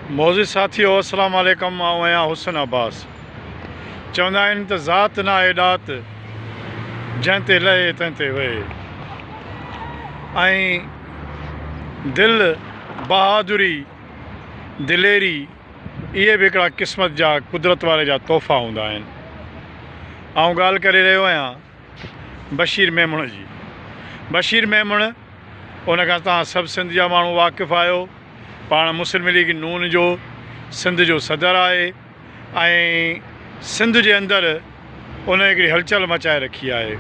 मोज़िज़ साथियो, अस्सलाम वालेकुम। आऊं आहियां हुसन अब्बास। चवंदा आहिनि त ज़ात न आहे ॾात, जंहिं ते लहे तंहिं ते वहे। ऐं दिलि, बहादुरी, दिलेरी इहे बि हिकिड़ा क़िस्मत जा, कुदरत वारे जा तोहफ़ा हूंदा आहिनि। आऊं ॻाल्हि करे रहियो आहियां बशीर मेमण जी। बशीर मेमण, उन खां तव्हां सभु सिंध जा माण्हू वाक़िफ़ु आहियो। पाण मुस्लिम लीग नून जो सिंध जो सदर आहे ऐं सिंध जे अंदरि उन हिकिड़ी हलचल मचाए रखी आहे।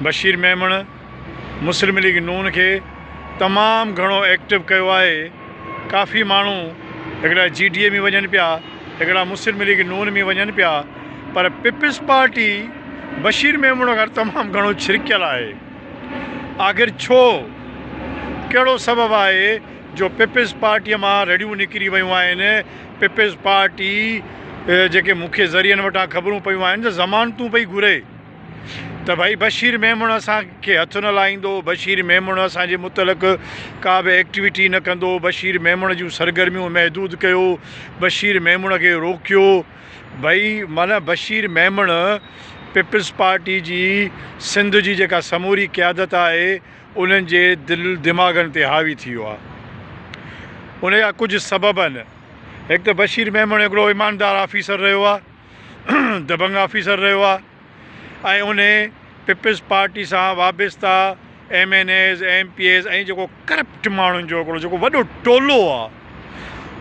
बशीर मेमण मुस्लिम लीग नून खे तमामु घणो एक्टिव कयो आहे। काफ़ी माण्हू हिकिड़ा GDA में वञनि पिया, हिकिड़ा मुस्लिम लीग नून में वञनि पिया, पर पीपल्स पार्टी बशीर मेमण खां तमामु घणो छिरकियल आहे। आख़िर छो, कहिड़ो सबबु आहे जो पीपल्स पार्टीअ मां रड़ियूं निकिरी वियूं आहिनि? पीपल्स पार्टी जेके मूंखे ज़रियनि वटां ख़बरूं पियूं आहिनि त ज़मानतूं पई घुरे त भई बशीर मेमण असांखे हथु न लाहींदो, बशीर मेमण असांजे मुतलक़ का बि एक्टिविटी न कंदो, बशीर मेमण जूं सरगर्मियूं महदूद कयो, बशीर मेमण खे रोकियो। भई माना बशीर मेमण पीपल्स पार्टी जी सिंध जी जेका समूरी क़यादत आहे उन्हनि जे दिलि दिमाग़नि ते हावी थी वियो आहे। उन जा कुझु सबब आहिनि। हिकु त बशीर मेमण हिकिड़ो ईमानदार ऑफिसर रहियो आहे, दबंग ऑफिसर रहियो आहे, ऐं उन पीपल्स पार्टी सां वाबस्ता MNAs MPAs ऐं जेको करप्ट माण्हुनि जो हिकिड़ो जेको वॾो टोलो आहे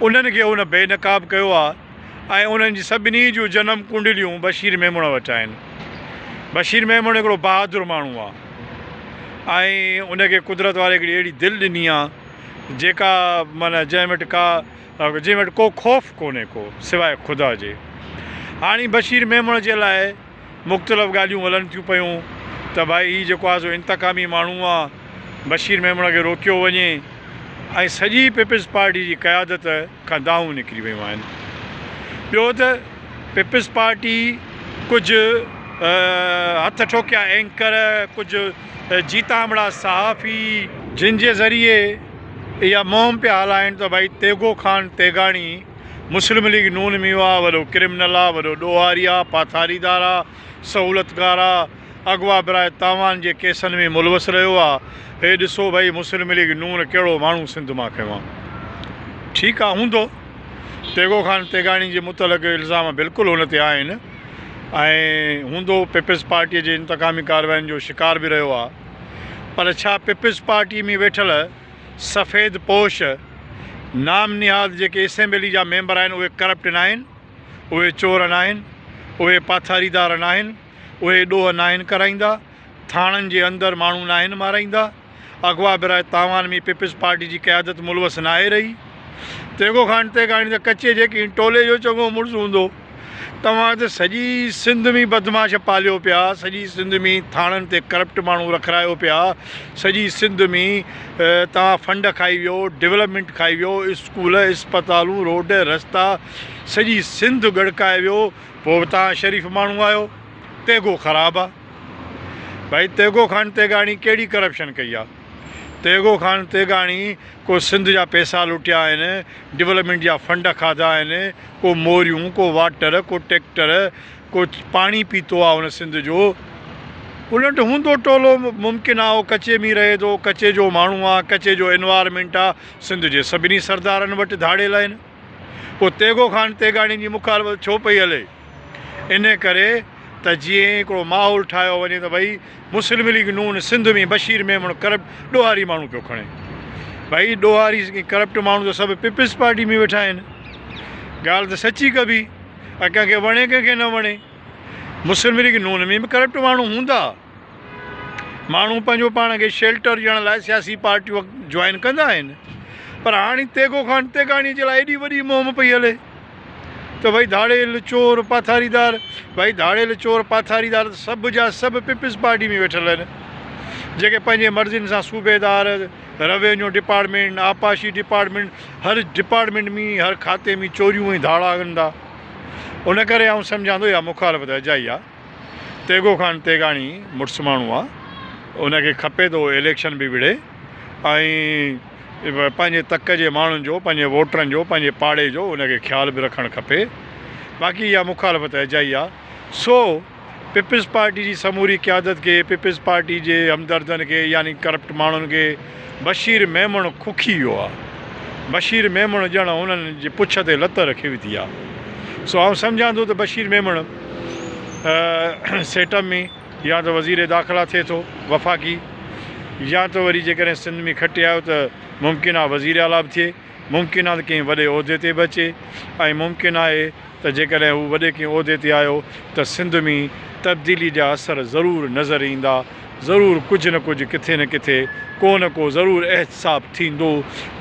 उन्हनि खे उन बेनकाब कयो आहे। ऐं उन्हनि जी सभिनी जूं जनम कुंडलियूं बशीर मेमण वटि आहिनि। बशीर मेमण हिकिड़ो बहादुर माण्हू आहे ऐं उनखे कुदरत वारे हिकिड़ी अहिड़ी दिलि ॾिनी आहे जेका माना जंहिं वटि को ख़ौफ़ कोन्हे को सवाइ ख़ुदा जे। हाणे बशीर मेमण जे लाइ मुख़्तलिफ़ ॻाल्हियूं हलनि थियूं पियूं त भई हीउ जेको आहे सो इंतकामी माण्हू आहे, बशीर मेमण खे रोकियो वञे, ऐं सॼी पीपल्स पार्टी जी क़यादत खां दाहूं निकिरी वियूं आहिनि। ॿियो त पीपल्स पार्टी कुझु हथ ठोकिया एंकर, कुझु जीतामड़ा सहाफ़ी, जिन जे ज़रिए इहा मुहिम पिया हलाइनि त भई तेगो ख़ान तेगाणी मुस्लिम लीग नून में आहे, वॾो क्रिमिनल आहे, वॾो ॾोहारी आहे, पाथारीदार आहे, सहूलतगार आहे, अगवा बराए तावान जे केसनि में मुलवस रहियो आहे। हे ॾिसो भई मुस्लिम लीग नून कहिड़ो माण्हू सिंध मां खयो आहे। ठीकु आहे, हूंदो तेगो ख़ान तेगाणी जे मुतलक़ इल्ज़ाम बिल्कुलु हुन ते आहिनि ऐं हूंदो पीपल्स पार्टीअ जे इंतकामी कार्रवाइनि जो शिकार बि रहियो आहे। पर छा पीपल्स पार्टी में वेठल सफ़ेद पोश नाम निहाद जेके असेंबली जा मेंबर आहिनि उहे करप्ट न आहिनि, उहे चोर न आहिनि, उहे पाथारीदार न आहिनि, उहे ॾोह न आहिनि कराईंदा, थाणनि जे अंदरि माण्हू न आहिनि माराईंदा, अगवा बिराए तावान में पीपल्स पार्टी जी क़यादत मुलवस न आहे रही। तेगो ख़ान तेगाणी त कचे जेकी टोले जो चङो मुड़ुसु हूंदो। तव्हां त सॼी सिंध में बदमाश पालियो पिया, सॼी सिंध में थाणनि ते करप्ट माण्हू रखायो पिया, सॼी सिंध में तव्हां फंड खाई वियो, डेवलपमेंट खाई वियो, स्कूल इस्पतालूं रोड रस्ता सॼी सिंध गड़काए वियो। पोइ तव्हां शरीफ़ माण्हू आहियो, तेगो ख़राबु आहे। भई तेगो ख़ान तेगाणी कहिड़ी करप्शन कई आहे? तेगो ख़ान तेगाणी को सिंध जा पैसा लुटिया आहिनि, डेवलपमेंट जा फंड खाधा आहिनि, को मोरियूं, को वाटर, को ट्रैक्टर, को पाणी पीतो आहे हुन सिंध जो। उन वटि हूंदो टोलो, मुमकिन आहे उहो कचे में रहे थो, कचे जो माण्हू आहे, कचे जो एनवायरमेंट आहे, सिंध जे सभिनी सरदारनि वटि धाड़ियल आहिनि। पोइ तेगो ख़ान तेगाणी जी मुखालफ़त छो पई हले? इन करे त जीअं हिकिड़ो माहौल ठाहियो वञे त भई मुस्लिम लीग नून सिंध में बशीर मेमण करप्ट ॾोहारी माण्हू पियो खणे। भई ॾोहारी करप्ट माण्हू त सभु पीपल्स पार्टी में वेठा आहिनि। ॻाल्हि त सची कबी, ऐं कंहिंखे वणे कंहिंखे न वणे। मुस्लिम लीग नून में बि करप्ट माण्हू हूंदा। माण्हू पंहिंजो पाण खे शेल्टर ॾियण लाइ सियासी पार्टियूं जॉइन कंदा आहिनि, पर हाणे तेगो ख़ान तेगाणी जे लाइ एॾी वॾी मुहिम पई हले त भई धाड़ेल चोर पाथारीदार, भई धाड़ेल चोर पाथारीदार सभु जा सभु पीपल्स पार्टी में वेठल आहिनि, जेके पंहिंजे मर्ज़ियुनि सां सूबेदार, रेवेन्यू डिपार्टमेंट, आपाशी डिपार्टमेंट, हर डिपार्टमेंट में हर खाते में चोरियूं ऐं धाड़ा कंदा। उन करे आउं सम्झां थो इहा मुखालफ़त अजाई आहे। तेगो ख़ान तेगाणी मुड़ुसु माण्हू आहे, उनखे खपे थो इलेक्शन बि विढ़े ऐं पंहिंजे तक जे माण्हुनि जो, पंहिंजे वोटरनि जो, पंहिंजे पाड़े जो उनखे ख़्यालु बि रखणु खपे। बाक़ी इहा मुखालफ़त अजाई आहे। सो पीपल्स पार्टी जी समूरी क़यादत खे, पीपल्स पार्टी जे हमदर्दनि खे यानी करप्ट माण्हुनि खे बशीर मेमण खुखी वियो आहे। बशीर मेमण ॼण उन्हनि जे पुछ ते लत रखी विधी आहे। सो आउं सम्झां थो त बशीर मेमण सेटअप में या त वज़ीर दाख़िला थिए थो वफ़ाक़ी, या त वरी जेकॾहिं सिंध में खटे आयो त मुमकिन आहे वज़ीर आला बि थिए, मुमकिन आहे त कंहिं वॾे उहिदे ते बि अचे, ऐं मुमकिन आहे त जेकॾहिं हू वॾे कंहिं उहिदे ते आयो त सिंध में तब्दीली जा असर ज़रूरु नज़र ईंदा, ज़रूरु कुझु न कुझु किथे न किथे को न को ज़रूरु एहतिसाब थींदो।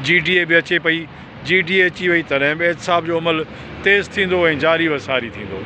GDA बि अचे पई, GDA अची वई तॾहिं बि एहतिसाब जो अमल तेज़ थींदो ऐं जारी वसारी थींदो।